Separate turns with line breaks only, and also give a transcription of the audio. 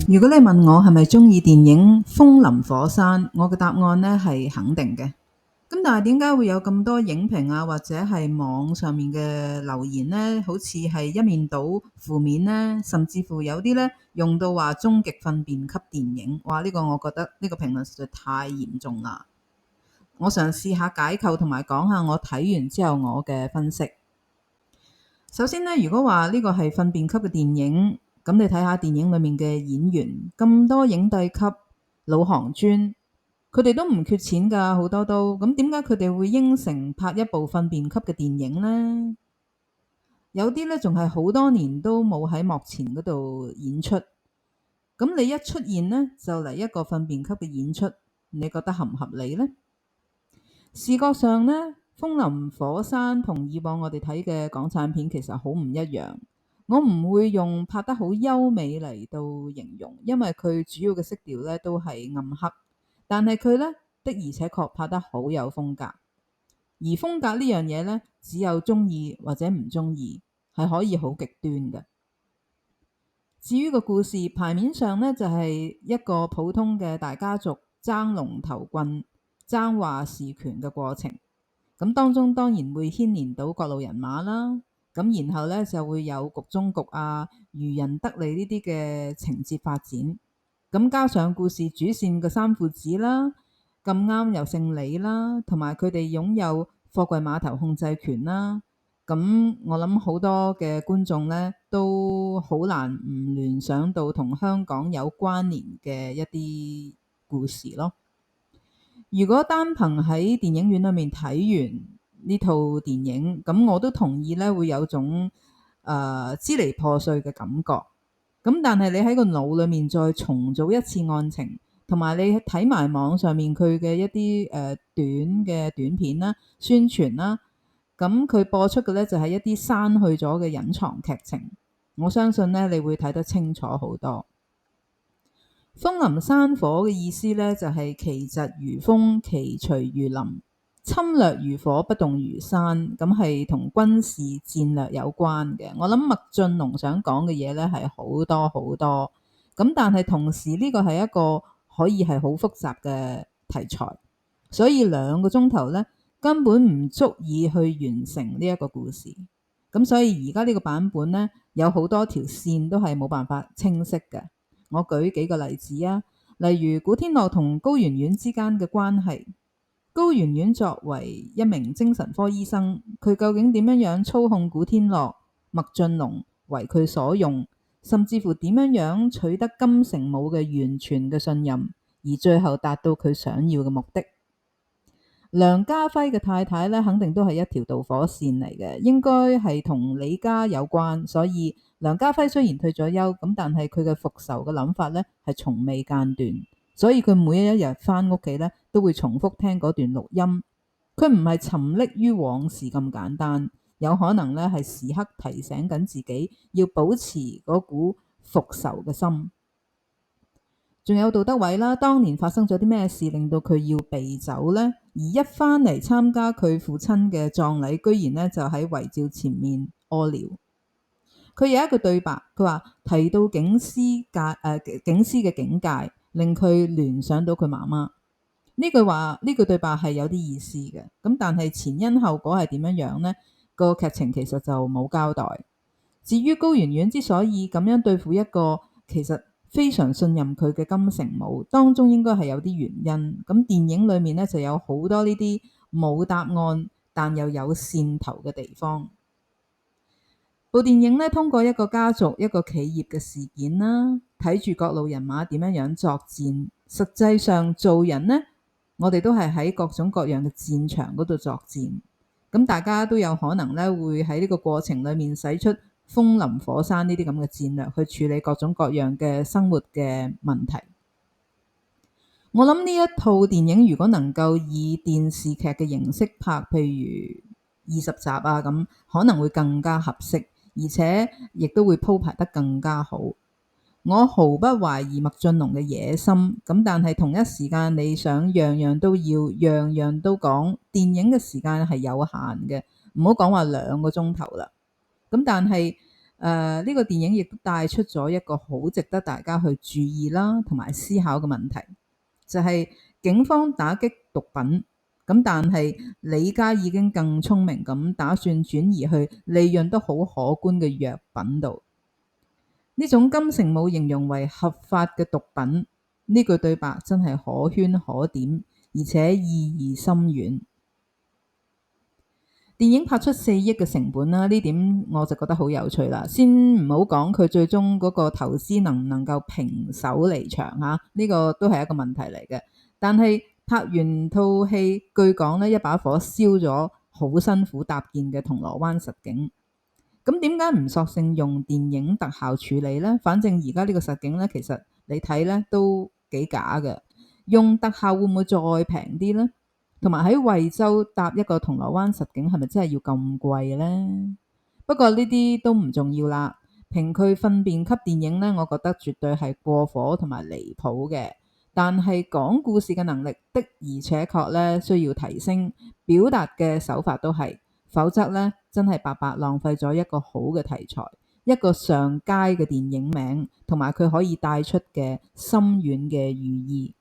如果你問我係咪鍾意電影《風林火山》，我嘅答案呢係肯定嘅。咁但係點解會有咁多影評啊，或者係網上面嘅留言呢？好似係一面倒負面呢，甚至乎有啲呢用到話終極糞便級電影。哇！呢個我覺得呢個評論實在太嚴重啦。我嘗試下解構同埋講下我睇完之後我嘅分析。首先呢，如果話呢個係糞便級嘅電影，咁你睇下電影裡面嘅演員咁多影帝級老行尊，佢哋都唔缺錢㗎，好多都。咁點解佢哋會應承拍一部糞便級嘅電影呢？有啲呢仲係好多年都冇喺幕前嗰度演出。咁你一出現呢，就嚟一個糞便級嘅演出，你覺得合唔合理呢？視覺上呢，風林火山同以往我哋睇嘅港產片其實好唔一樣。我唔會用拍得好優美嚟到形容，因為佢主要嘅色調呢都係暗黑，但係佢呢的而且確拍得好有風格。而風格呢樣嘢呢，只有鍾意或者唔鍾意，係可以好極端嘅。至於個故事牌面上呢，就係一個普通嘅大家族爭龍頭棍、爭話事權嘅過程。咁當中當然會牽連到各路人馬啦。咁然後呢，就會有局中局啊、漁人得利呢啲嘅情節發展。咁加上故事主線嘅三父子啦，咁啱又姓李啦，同埋佢哋擁有貨櫃碼頭控制權啦。咁我諗好多嘅觀眾呢，都好難唔聯想到同香港有關聯嘅一啲故事咯。如果單憑喺電影院裏面睇完呢套電影，咁我都同意呢會有種支離破碎嘅感覺。咁但係你喺個腦裏面再重組一次案情，同埋你睇埋網上面佢嘅一啲短片啦、宣傳啦，咁佢播出嘅呢就係一啲刪去咗嘅隱藏劇情。我相信呢，你會睇得清楚好多。風林山火嘅意思呢，就係其疾如風，其隨如林，侵略如火，不動如山。咁係同軍事戰略有關嘅。我諗麥浚龍想講嘅嘢呢係好多好多。咁但係同時呢個係一個可以係好複雜嘅題材，所以2個鐘頭呢根本唔足以去完成呢一個故事。咁所以而家呢個版本呢，有好多條線都係冇辦法清晰嘅。我舉幾個例子啊，例如古天樂同高圓圓之間嘅關係。高圓圓作為一名精神科醫生，佢究竟點樣操控古天樂、麥浚龍為佢所用，甚至乎點樣取得金城武嘅完全嘅信任，而最後達到佢想要嘅目的。梁家輝嘅太太呢，肯定都係一條導火線嚟嘅，應該係同李家有關。所以梁家輝雖然退咗休，咁但係佢嘅復仇嘅諗法呢係從未間斷，所以佢每一日返屋企呢都會重複聽嗰段錄音。佢唔係沉溺於往事咁簡單，有可能呢係時刻提醒緊自己要保持嗰股復仇嘅心。仲有杜德偉啦，當年發生咗啲咩事令到佢要避走呢？而一返嚟參加佢父親嘅葬禮，居然呢就喺遺照前面屙尿。佢有一句對白，佢話提到警司嘅境界，令佢聯想到佢媽媽。呢句對白係有啲意思嘅，咁但係前因後果係點樣呢？個劇情其實就冇交代。至於高圓圓之所以咁樣對付一個其實非常信任佢嘅金城武，當中應該係有啲原因。咁電影裏面呢，就有好多呢啲冇答案但又有線頭嘅地方。部電影呢，通過一個家族、一個企業嘅事件啦，睇住各路人馬點樣作戰。實際上做人呢，我哋都係喺各種各樣嘅戰場嗰度作戰。咁大家都有可能呢，會喺呢個過程裏面使出風林火山呢啲咁嘅戰略去處理各種各樣嘅生活嘅問題。我諗呢一套電影如果能夠以電視劇嘅形式拍，譬如20集啊咁，可能會更加合適，而且亦都會鋪排得更加好。我毫不懷疑麥浚龍嘅野心，咁但係同一時間你想樣樣都要，樣樣都講，電影嘅時間係有限嘅，唔好講話2個鐘頭啦。咁但係呢個電影亦都帶出咗一個好值得大家去注意啦，同埋思考嘅問題，就係警方打擊毒品，咁但係李家已經更聰明咁打算轉移去利潤都好可觀嘅藥品度。呢種金城武形容為合法嘅毒品，呢句對白真係可圈可點，而且意義深遠。電影拍出4億嘅成本啦，呢點我就覺得好有趣啦。先唔好講佢最終嗰個投資能唔能夠平手離場嚇，呢個都係一個問題嚟嘅。但係拍完套戲，據講呢，一把火燒咗好辛苦搭建嘅銅鑼灣實景。咁點解唔索性用電影特效處理呢？反正而家呢個實景呢，其實你睇呢都幾假嘅，用特效會唔會再平啲呢？同埋喺惠州搭一個銅鑼灣實景係咪真係要咁貴呢？不過呢啲都唔重要啦。憑佢糞便級電影呢，我覺得絕對係過火同埋離譜嘅。但係講故事嘅能力的而且確呢需要提升，表達嘅手法都係，否則呢真係白白浪費咗一個好嘅題材，一個上佳嘅電影名，同埋佢可以帶出嘅深遠嘅寓意。